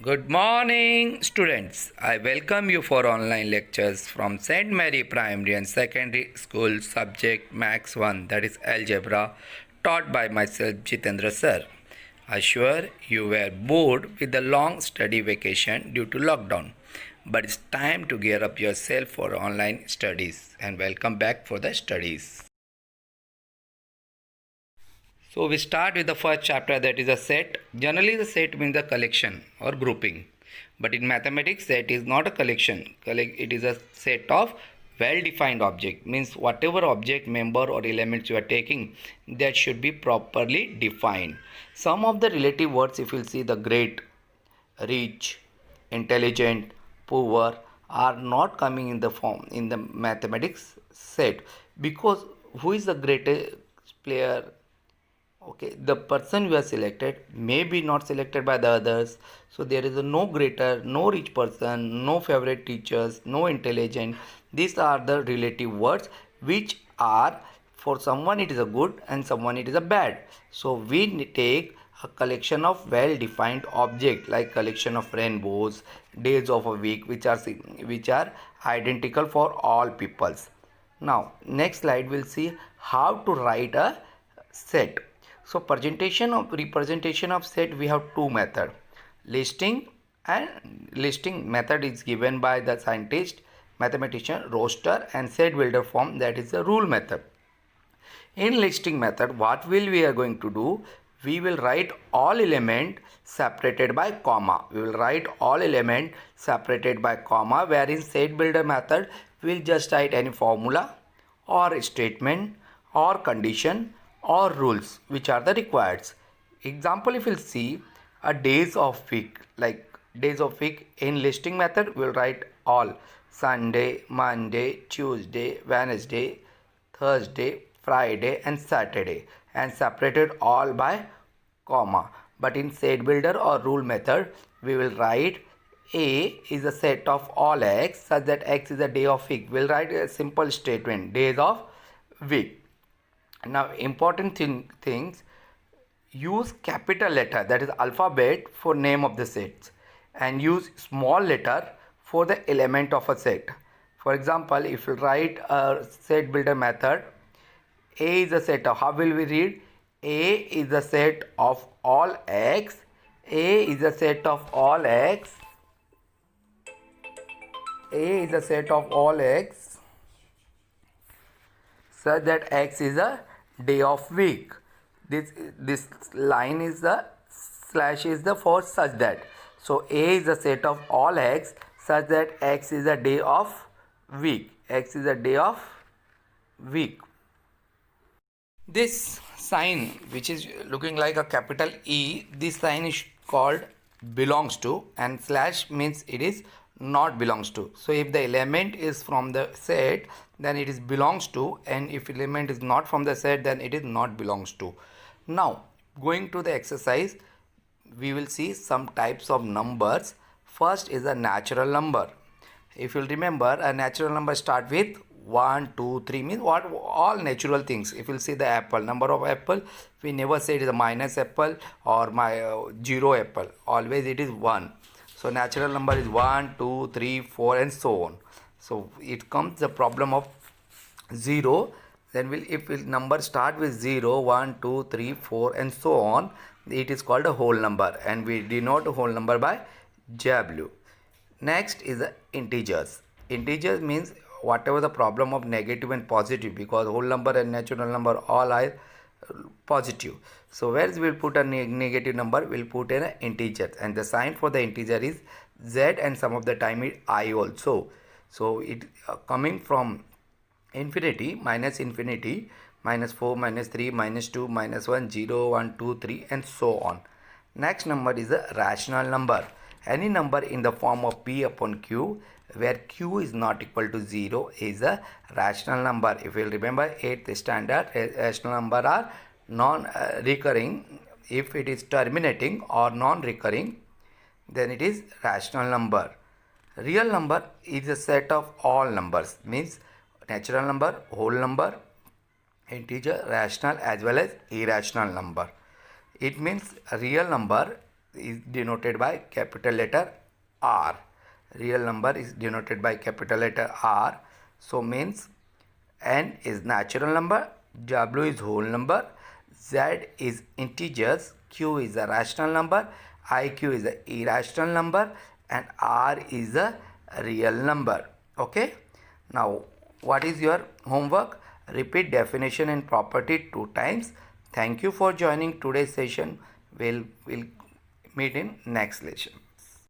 Good morning, students. I welcome you for online lectures from St. Mary Primary and Secondary School subject maths-1, that is algebra, taught by myself Jitendra sir. I sure you were bored with the long study vacation due to lockdown, but it's time to gear up yourself for online studies and welcome back for the studies. So we start with the first chapter, that is a set. Generally the set means a collection or grouping. But in mathematics set is not a collection. It is a set of well-defined object. Means whatever object, member or elements you are taking, that should be properly defined. Some of the relative words, if you see, the great, rich, intelligent, poor, are not coming in the form in the mathematics set, because who is the greatest player? Okay, the person you have selected may be not selected by the others. So there is a no greater, no rich person, no favorite teachers, no intelligent. These are the relative words which are, for someone it is a good and someone it is a bad. So we take a collection of well defined object, like collection of rainbows, days of a week, which are identical for all peoples. Now next slide we'll see how to write a set. So representation of set, we have two method. Listing and listing method is given by the scientist, mathematician, roster, and set builder form, that is the rule method. In listing method, what will we are going to do? We will write all element separated by comma. We will write all element separated by comma, where in set builder method we will just write any formula or statement or condition or rules which are the required. Example, if you'll see a days of week, like days of week, in listing method we will write all: Sunday, Monday, Tuesday, Wednesday, Thursday, Friday and Saturday, and separated all by comma. But in set builder or rule method we will write A is a set of all x such that x is a day of week. We'll write a simple statement: days of week. Now important things, use capital letter, that is alphabet, for name of the sets, and use small letter for the element of a set. For example, if you write a set builder method, A is a set of, how will we read? A is a set of all x. A is a set of all x. A is a set of all x such that x is a day of week. This line is the slash is the for such that. So A is a set of all x such that x is a day of week. X is a day of week. This sign, which is looking like a capital E, this sign is called belongs to, and slash means it is not belongs to. So if the element is from the set, then it is belongs to, and if element is not from the set, then it is not belongs to. Now going to the exercise, we will see some types of numbers. First is a natural number. If you'll remember, a natural number start with 1, 2, 3, means what? All natural things. If you'll see the apple, number of apple, we never say it is a minus apple or zero apple. Always it is 1. So natural number is 1, 2, 3, 4 and so on. So it comes the problem of 0. Then if number start with 0, 1, 2, 3, 4 and so on, it is called a whole number, and we denote a whole number by W. Next is the integers. Integers means whatever the problem of negative and positive, because whole number and natural number all are positive. So where we will put a negative number, we will put in an integer, and the sign for the integer is Z, and some of the time it I also. So it coming from infinity, minus 4, minus 3, minus 2, minus 1, 0, 1, 2, 3 and so on. Next number is a rational number. Any number in the form of P upon Q, where Q is not equal to 0, is a rational number. If you will remember 8th standard, rational number are non-recurring. If it is terminating or non-recurring, then it is rational number. Real number is a set of all numbers, means natural number, whole number, integer, rational as well as irrational number. It means a real number is denoted by capital letter R. Real number is denoted by capital letter R. So means N is natural number, W is whole number, Z is integers, Q is a rational number, IQ is a irrational number, and R is a real number. Okay. Now what is your homework? Repeat definition and property 2 times. Thank you for joining today's session. We'll meet in next lesson.